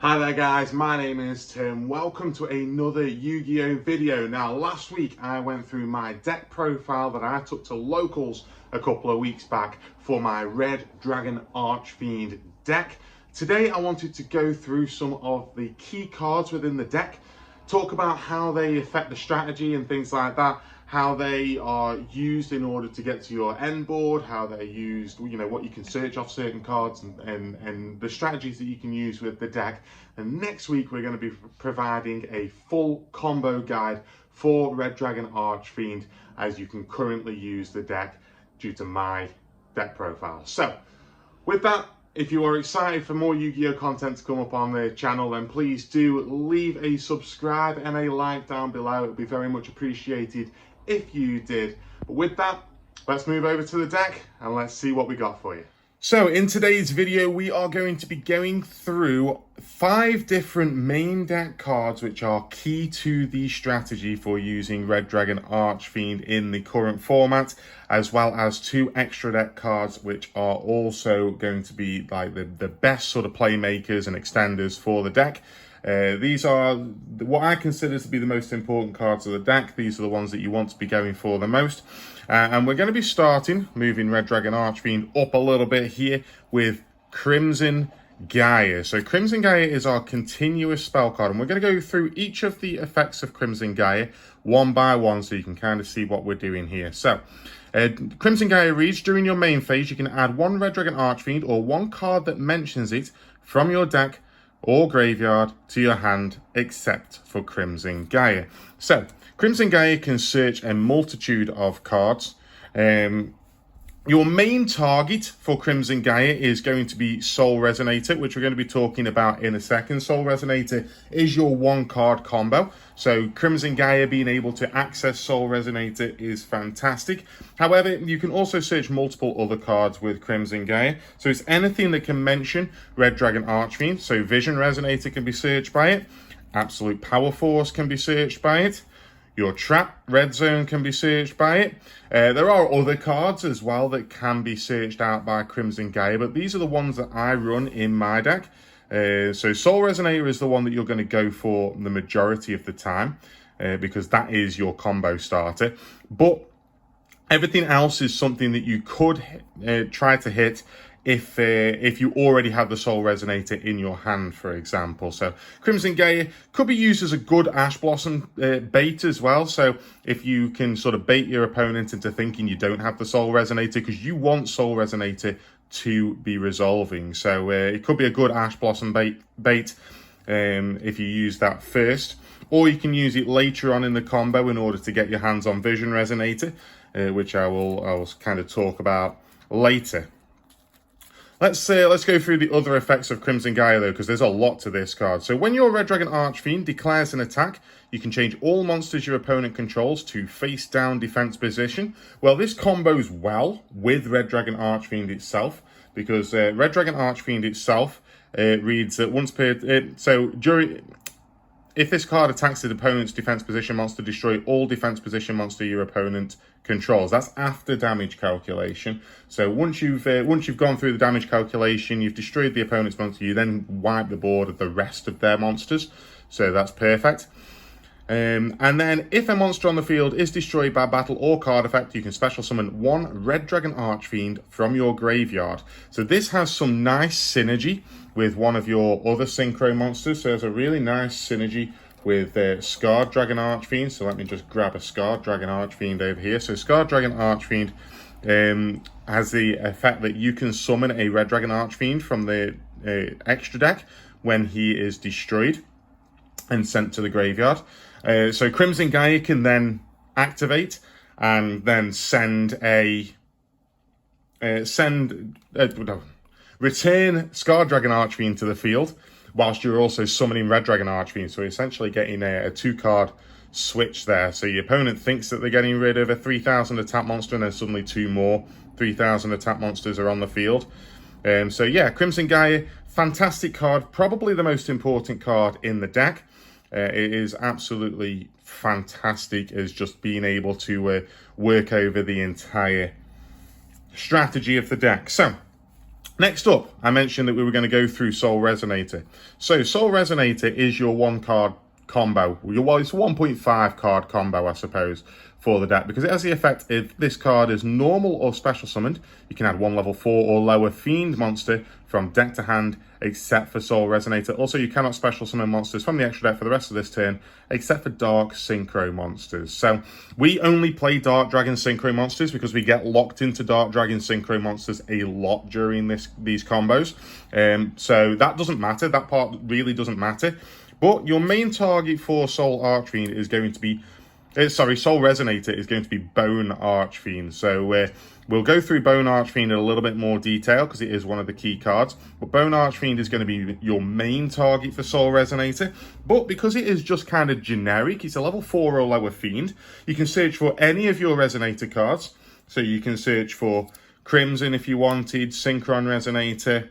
Hi there guys, my name is Tim. Welcome to another Yu-Gi-Oh video. Now last week I went through my deck profile that I took to locals a couple of weeks back for my Red Dragon Archfiend deck. Today I wanted to go through some of the key cards within the deck, talk about how they affect the strategy and things like that, how they are used in order to get to your end board, how they're used, you know, what you can search off certain cards and the strategies that you can use with the deck. And next week we're going to be providing a full combo guide for Red Dragon Archfiend as you can currently use the deck due to my deck profile. So with that, if you are excited for more Yu-Gi-Oh content to come up on the channel, then please do leave a subscribe and a like down below. It would be very much appreciated if you did. But with that, let's move over to the deck and let's see what we got for you. So in today's video, we are going to be going through 5 different main deck cards which are key to the strategy for using Red Dragon Archfiend in the current format, as well as 2 extra deck cards which are also going to be like the best sort of playmakers and extenders for the deck. These are what I consider to be the most important cards of the deck. These are the ones that you want to be going for the most. And we're going to be starting, moving Red Dragon Archfiend up a little bit here with Crimson Gaia. So Crimson Gaia is our continuous spell card, and we're going to go through each of the effects of Crimson Gaia one by one so you can kind of see what we're doing here. So Crimson Gaia reads, during your main phase, you can add 1 Red Dragon Archfiend or 1 card that mentions it from your deck or graveyard to your hand, except for Crimson Gaia. So Crimson Gaia can search a multitude of cards. Your main target for Crimson Gaia is going to be Soul Resonator, which we're going to be talking about in a second. Soul Resonator is your 1-card combo. So Crimson Gaia being able to access Soul Resonator is fantastic. However, you can also search multiple other cards with Crimson Gaia. So it's anything that can mention Red Dragon Archfiend. So Vision Resonator can be searched by it. Absolute Power Force can be searched by it. Your Trap Red Zone can be searched by it. There are other cards as well that can be searched out by Crimson Gaia, but these are the ones that I run in my deck. So Soul Resonator is the one that you're going to go for the majority of the time, because that is your combo starter. But everything else is something that you could try to hit if you already have the Soul Resonator in your hand, for example. So Crimson Gaia could be used as a good Ash Blossom bait as well. So if you can sort of bait your opponent into thinking you don't have the Soul Resonator, because you want Soul Resonator to be resolving. So it could be a good Ash Blossom bait if you use that first. Or you can use it later on in the combo in order to get your hands on Vision Resonator, which I will kind of talk about later. Let's go through the other effects of Crimson Gaia, though, because there's a lot to this card. So when your Red Dragon Archfiend declares an attack, you can change all monsters your opponent controls to face-down defense position. Well, this combos well with Red Dragon Archfiend itself, because Red Dragon Archfiend itself reads that once per... If this card attacks the opponent's defense position monster, destroy all defense position monster your opponent controls. That's after damage calculation. So once you've gone through the damage calculation, you've destroyed the opponent's monster, you then wipe the board of the rest of their monsters. So that's perfect. And then if a monster on the field is destroyed by battle or card effect, you can special summon 1 Red Dragon Archfiend from your graveyard. So this has some nice synergy with one of your other synchro monsters. So there's a really nice synergy with Scarred Dragon Archfiend. So let me just grab a Scarred Dragon Archfiend over here. So Scarred Dragon Archfiend has the effect that you can summon a Red Dragon Archfiend from the extra deck when he is destroyed and sent to the graveyard. So Crimson Gaia can then activate and then return Scarred Dragon Archfiend to the field, whilst you're also summoning Red Dragon Archfiend. So essentially getting a 2-card switch there. So your opponent thinks that they're getting rid of a 3,000 attack monster, and then suddenly 2 more 3,000 attack monsters are on the field. So yeah, Crimson Gaia, fantastic card, probably the most important card in the deck. It is absolutely fantastic as just being able to work over the entire strategy of the deck. So Next up, I mentioned that we were going to go through Soul Resonator. So Soul Resonator is your 1-card combo. Well, it's 1.5 card combo, I suppose, for the deck, because it has the effect if this card is normal or special summoned, you can add 1 level 4 or lower Fiend monster from deck to hand, except for Soul Resonator. Also, you cannot special summon monsters from the extra deck for the rest of this turn, except for Dark Synchro monsters. So we only play Dark Dragon Synchro monsters because we get locked into Dark Dragon Synchro monsters a lot during these combos. So that doesn't matter. That part really doesn't matter. But your main target for Soul Archfiend is going to be Soul Resonator is going to be Bone Archfiend. So we'll go through Bone Archfiend in a little bit more detail because it is one of the key cards. But Bone Archfiend is going to be your main target for Soul Resonator. But because it is just kind of generic, it's a level 4 or lower Fiend, you can search for any of your Resonator cards. So you can search for Crimson if you wanted, Synchron Resonator.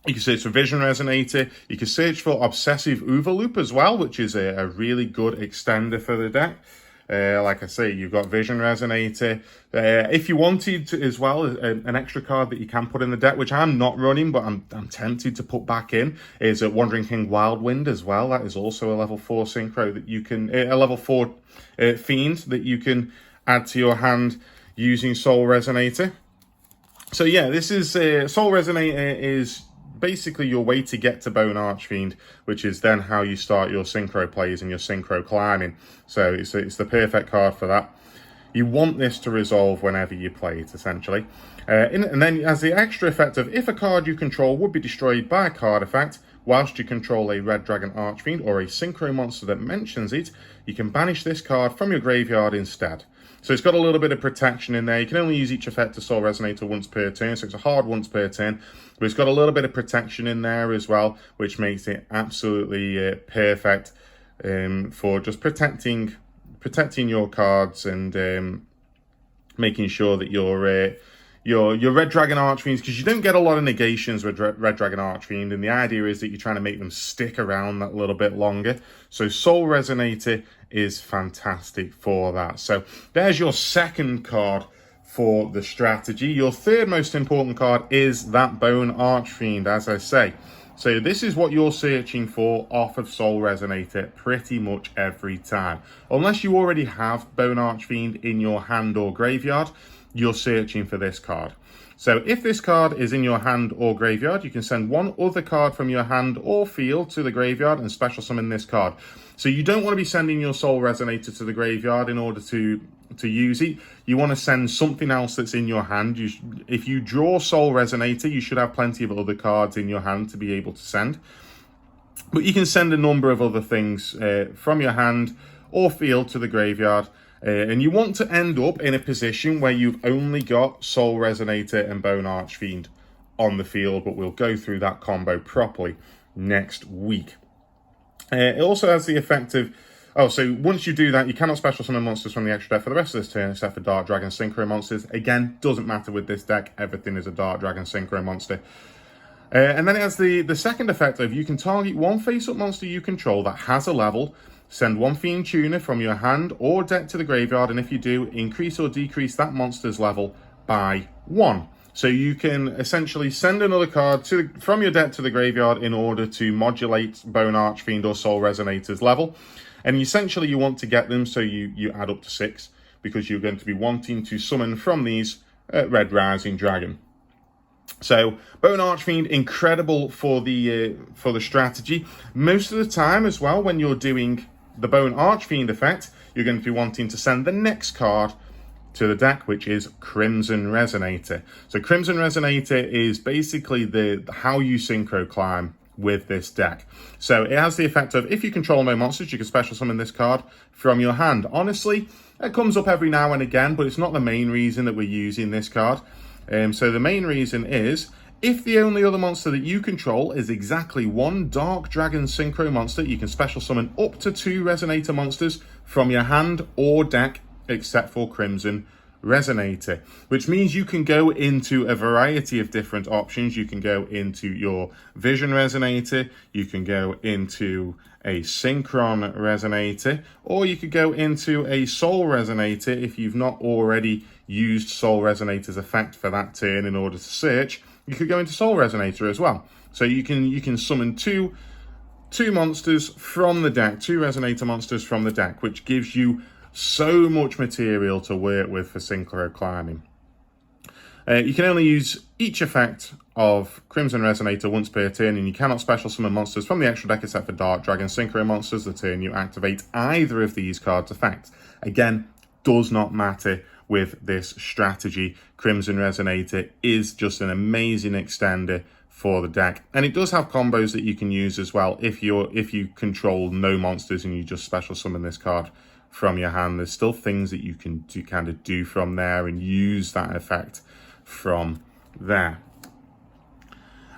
You can search for Vision Resonator. You can search for Obsessive Overloop as well, which is a really good extender for the deck. Like I say, you've got Vision Resonator. If you wanted to, as well, an extra card that you can put in the deck, which I'm not running, but I'm tempted to put back in, is a Wandering King Wildwind as well. That is also a level 4 synchro that you can, a level 4 Fiend that you can add to your hand using Soul Resonator. So yeah, this is Soul Resonator is basically your way to get to Bone Archfiend, which is then how you start your synchro plays and your synchro climbing. So it's the perfect card for that. You want this to resolve whenever you play it, essentially. And then as the extra effect of if a card you control would be destroyed by a card effect, whilst you control a Red Dragon Archfiend or a synchro monster that mentions it, you can banish this card from your graveyard instead. So it's got a little bit of protection in there. You can only use each effect to Soul Resonator once per turn, so it's a hard once per turn. But it's got a little bit of protection in there as well, which makes it absolutely perfect for just protecting your cards and making sure that your Red Dragon Archfiends, because you don't get a lot of negations with Red Dragon Archfiend, and the idea is that you're trying to make them stick around that little bit longer. So Soul Resonator is fantastic for that. So there's your second card for the strategy. Your third most important card is that Bone Archfiend, as I say. So this is what you're searching for off of Soul Resonator pretty much every time. Unless you already have Bone Archfiend in your hand or graveyard, you're searching for this card. So if this card is in your hand or graveyard, you can send one other card from your hand or field to the graveyard and special summon this card. So you don't want to be sending your Soul Resonator to the graveyard in order to use it. You want to send something else that's in your hand. If you draw Soul Resonator, you should have plenty of other cards in your hand to be able to send. But you can send a number of other things from your hand or field to the graveyard. And you want to end up in a position where you've only got Soul Resonator and Bone Archfiend on the field, but we'll go through that combo properly next week. It also has the effect of, so once you do that, you cannot special summon monsters from the extra deck for the rest of this turn, except for Dark Dragon Synchro monsters. Again, doesn't matter with this deck, everything is a Dark Dragon Synchro monster. And then it has the second effect of you can target one face-up monster you control that has a level, send one Fiend Tuner from your hand or deck to the graveyard, and if you do, increase or decrease that monster's level by 1. So you can essentially send another card from your deck to the graveyard in order to modulate Bone Archfiend or Soul Resonator's level. And essentially you want to get them so you add up to 6, because you're going to be wanting to summon from these Red Rising Dragon. So Bone Archfiend, incredible for the strategy. Most of the time as well, when you're doing the Bone Archfiend effect, you're going to be wanting to send the next card to the deck, which is Crimson Resonator. So Crimson Resonator is basically how you synchro climb with this deck. So it has the effect of if you control no monsters, you can special summon this card from your hand. Honestly, it comes up every now and again, but it's not the main reason that we're using this card. So the main reason is if the only other monster that you control is exactly one Dark Dragon Synchro monster, you can special summon up to 2 Resonator monsters from your hand or deck, except for Crimson Resonator, which means you can go into a variety of different options. You can go into your Vision Resonator, you can go into a Synchron Resonator, or you could go into a Soul Resonator if you've not already used Soul Resonator's effect for that turn in order to search you could go into Soul Resonator as well. So you can summon two monsters from the deck, 2 Resonator monsters from the deck, which gives you so much material to work with for synchro climbing. You can only use each effect of Crimson Resonator once per turn, and you cannot special summon monsters from the extra deck except for Dark Dragon Synchro monsters the turn you activate either of these cards' effects. Again, does not matter with this strategy. Crimson Resonator is just an amazing extender for the deck, and it does have combos that you can use as well if you control no monsters and you just special summon this card from your hand. There's still things that you can kind of do from there and use that effect from there.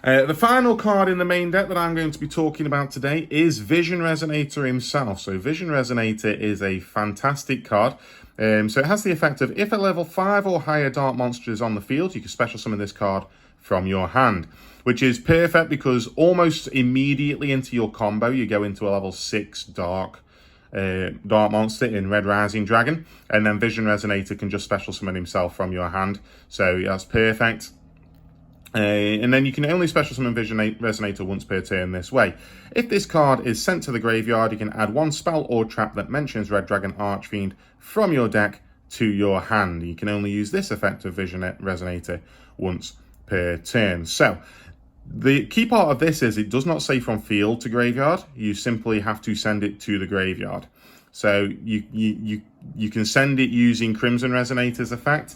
The final card in the main deck that I'm going to be talking about today is Vision Resonator himself. So Vision Resonator is a fantastic card. So it has the effect of if a level 5 or higher dark monster is on the field, you can special summon this card from your hand, which is perfect because almost immediately into your combo, you go into a level 6 dark monster in Red Rising Dragon, and then Vision Resonator can just special summon himself from your hand. So that's perfect. And then you can only special summon Vision Resonator once per turn this way. If this card is sent to the graveyard, you can add 1 spell or trap that mentions Red Dragon Archfiend from your deck to your hand. You can only use this effect of Vision Resonator once per turn. So the key part of this is it does not say from field to graveyard. You simply have to send it to the graveyard. So you can send it using Crimson Resonator's effect.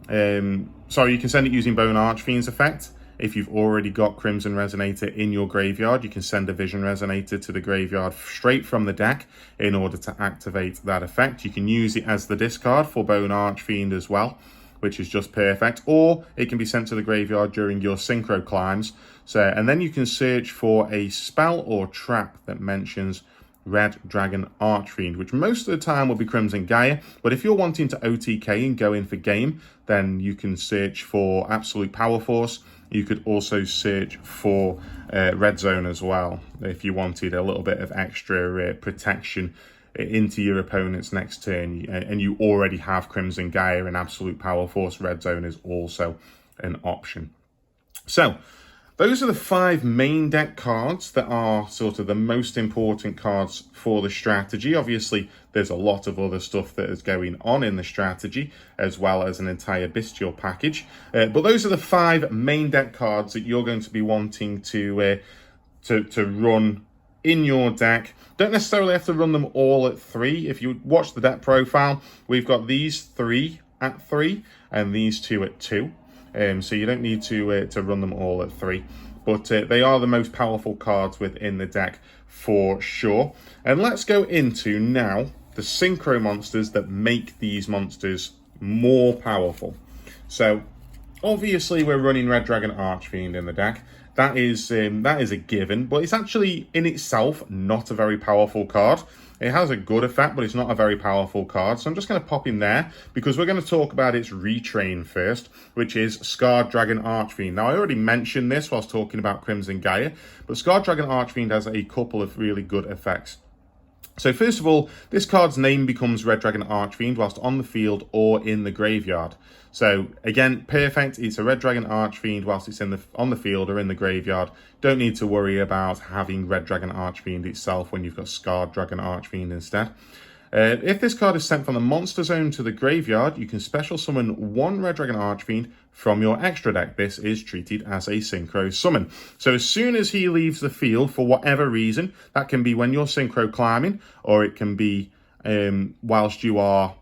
Sorry, you can send it using Bone Archfiend's effect. If you've already got Crimson Resonator in your graveyard, you can send a Vision Resonator to the graveyard straight from the deck in order to activate that effect. You can use it as the discard for Bone Archfiend as well, which is just perfect, or it can be sent to the graveyard during your synchro climbs. So, and then you can search for a spell or trap that mentions Red Dragon Archfiend, which most of the time will be Crimson Gaia, but if you're wanting to OTK and go in for game, then you can search for Absolute Power Force. You could also search for Red Zone as well, if you wanted a little bit of extra protection into your opponent's next turn, and you already have Crimson Gaia and Absolute Power Force. Red Zone is also an option. So those are the 5 main deck cards that are sort of the most important cards for the strategy. Obviously, there's a lot of other stuff that is going on in the strategy, as well as an entire bestial package. But those are the 5 main deck cards that you're going to be wanting to run in your deck. Don't necessarily have to run them all at 3. If you watch the deck profile, we've got these 3 at 3 and these 2 at 2. So you don't need to run them all at 3. But they are the most powerful cards within the deck for sure. And let's go into now the synchro monsters that make these monsters more powerful. So obviously we're running Red Dragon Archfiend in the deck. That is a given, but it's actually in itself not a very powerful card. It has a good effect, but it's not a very powerful card. So I'm just going to pop in there because we're going to talk about its retrain first, which is Scarred Dragon Archfiend. Now, I already mentioned this whilst talking about Crimson Gaia, but Scarred Dragon Archfiend has a couple of really good effects. So first of all, this card's name becomes Red Dragon Archfiend whilst on the field or in the graveyard. So again, perfect. It's a Red Dragon Archfiend whilst it's on the field or in the graveyard. Don't need to worry about having Red Dragon Archfiend itself when you've got Scarred Dragon Archfiend instead. If this card is sent from the monster zone to the graveyard, you can special summon 1 Red Dragon Archfiend from your extra deck. This is treated as a synchro summon. So as soon as he leaves the field for whatever reason, that can be when you're synchro climbing, or it can be whilst you are,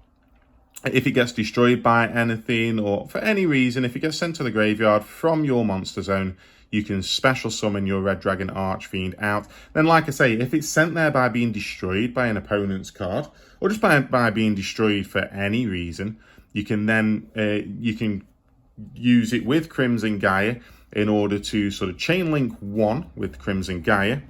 if it gets destroyed by anything, or for any reason, if it gets sent to the graveyard from your monster zone, you can special summon your Red Dragon Archfiend out. Then, like I say, if it's sent there by being destroyed by an opponent's card, or just by being destroyed for any reason, you can then you can use it with Crimson Gaia in order to sort of chain link 1 with Crimson Gaia,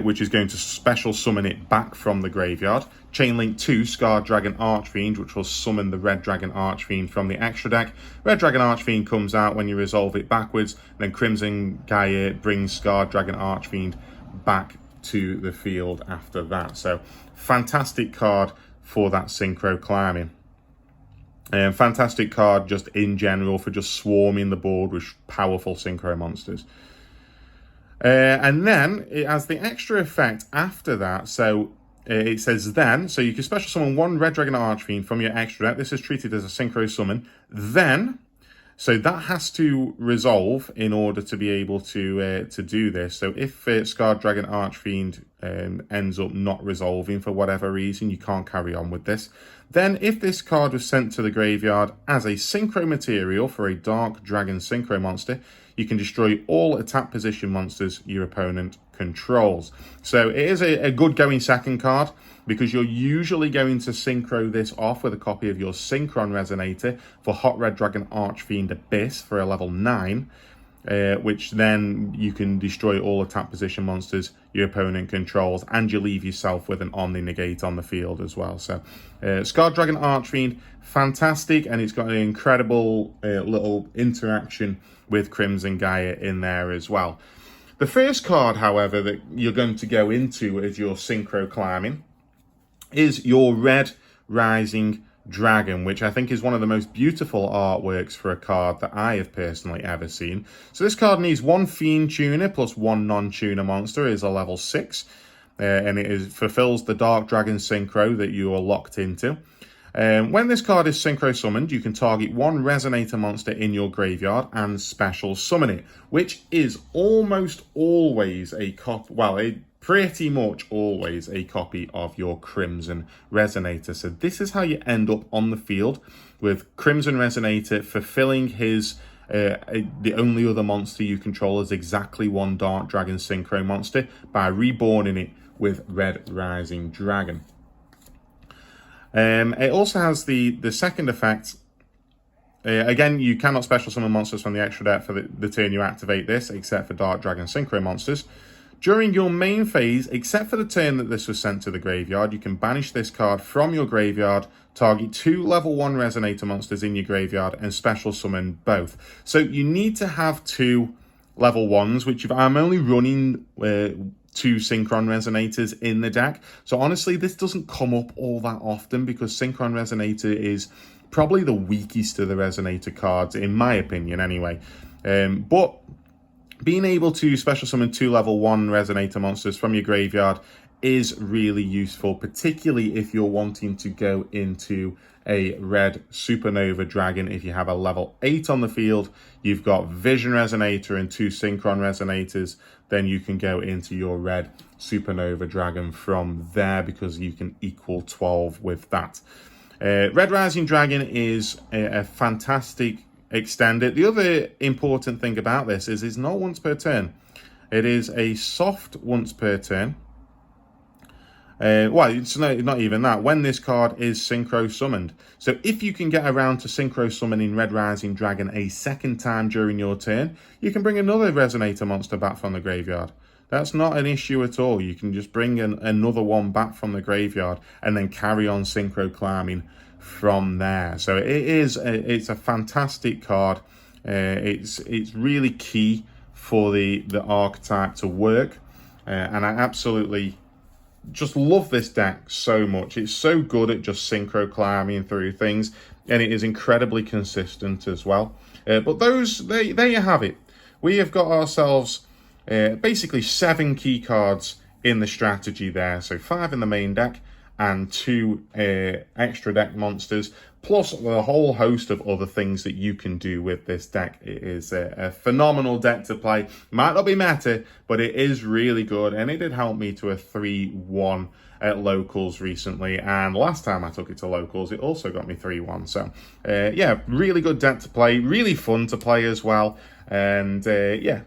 which is going to special summon it back from the graveyard. Chainlink 2, Scarred Dragon Archfiend, which will summon the Red Dragon Archfiend from the extra deck. Red Dragon Archfiend comes out when you resolve it backwards. Then Crimson Gaia brings Scarred Dragon Archfiend back to the field after that. So fantastic card for that synchro climbing. Fantastic card just in general for just swarming the board with powerful synchro monsters. And then it has the extra effect after that. So it says then, so you can special summon 1 Red Dragon Archfiend from your extra deck. This is treated as a synchro summon. Then, so that has to resolve in order to be able to do this. So if Scarred Dragon Archfiend ends up not resolving for whatever reason, you can't carry on with this. Then if this card was sent to the graveyard as a synchro material for a Dark Dragon synchro monster, you can destroy all attack position monsters your opponent controls. So it is a good going second card, because you're usually going to synchro this off with a copy of your Synchron Resonator for Hot Red Dragon Archfiend Abyss for a level 9, which then you can destroy all attack position monsters your opponent controls, and you leave yourself with an Omni Negate on the field as well. So Scarred Dragon Archfiend, fantastic, and it's got an incredible little interaction with Crimson Gaia in there as well. The first card, however, that you're going to go into as your synchro climbing is your Red Rising Dragon, which I think is one of the most beautiful artworks for a card that I have personally ever seen. So this card needs 1 Fiend Tuner plus 1 non-tuner monster, is a level 6, and it fulfills the Dark Dragon synchro that you are locked into. When this card is synchro summoned, you can target 1 Resonator monster in your graveyard and special summon it, which is almost always a pretty much always a copy of your Crimson Resonator. So this is how you end up on the field, with Crimson Resonator fulfilling his the only other monster you control is exactly 1 Dark Dragon synchro monster by reborning it with Red Rising Dragon. It also has the second effect. Again, you cannot special summon monsters from the extra deck for the turn you activate this, except for Dark Dragon synchro monsters. During your main phase, except for the turn that this was sent to the graveyard, you can banish this card from your graveyard, target 2 level 1 Resonator monsters in your graveyard, and special summon both. So you need to have 2 level 1s, which I'm only running 2 Synchron Resonators in the deck. So honestly, this doesn't come up all that often, because Synchron Resonator is probably the weakest of the Resonator cards, in my opinion anyway. But being able to special summon 2 level 1 Resonator monsters from your graveyard is really useful, particularly if you're wanting to go into a Red Supernova Dragon. If you have a level 8 on the field, you've got Vision Resonator and 2 Synchron Resonators, then you can go into your Red Supernova Dragon from there, because you can equal 12 with that. Red Rising Dragon is a fantastic extender. The other important thing about this is it's not once per turn. It is a soft once per turn. Well, it's not even that. When this card is synchro summoned. So if you can get around to synchro summoning Red Rising Dragon a second time during your turn, you can bring another Resonator monster back from the graveyard. That's not an issue at all. You can just bring another one back from the graveyard and then carry on synchro climbing from there. So it's a fantastic card. It's really key for the archetype to work, and I absolutely just love this deck so much. It's so good at just synchro climbing through things, and it is incredibly consistent as well. But there you have it. We have got ourselves basically 7 key cards in the strategy there. So 5 in the main deck and 2 extra deck monsters, plus a whole host of other things that you can do with this deck. It is a phenomenal deck to play. Might not be meta, but it is really good, and it did help me to a 3-1 at locals recently, and last time I took it to locals, it also got me 3-1. So yeah, really good deck to play, really fun to play as well, and yeah.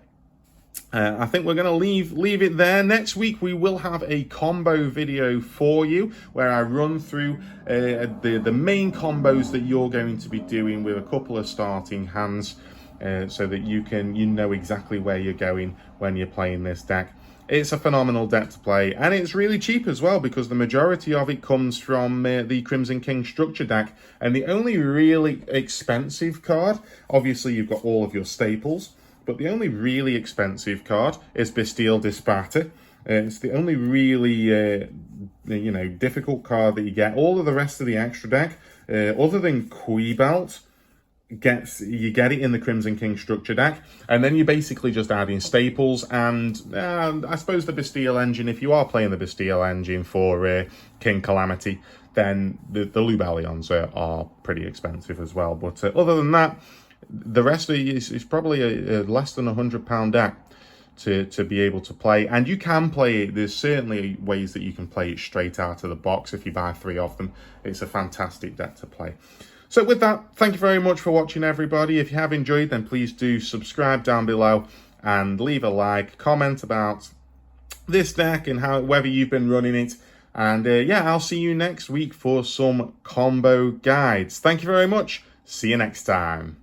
I think we're going to leave it there. Next week, we will have a combo video for you where I run through the main combos that you're going to be doing with a couple of starting hands, so that you know exactly where you're going when you're playing this deck. It's a phenomenal deck to play, and it's really cheap as well, because the majority of it comes from the Crimson King structure deck, and the only really expensive card, obviously you've got all of your staples, but the only really expensive card is Bastille Disparate. It's the only really, difficult card that you get. All of the rest of the extra deck Other than Quibelt, you get it in the Crimson King structure deck, and then you basically just add in staples and I suppose the Bastille engine. If you are playing the Bastille engine for King Calamity, then the Lubellions are pretty expensive as well. But other than that, the rest of it is probably a less than £100 deck to be able to play. And you can play it, there's certainly ways that you can play it straight out of the box if you buy 3 of them. It's a fantastic deck to play. So with that, thank you very much for watching, everybody. If you have enjoyed, then please do subscribe down below and leave a like, comment about this deck and whether you've been running it. And yeah, I'll see you next week for some combo guides. Thank you very much. See you next time.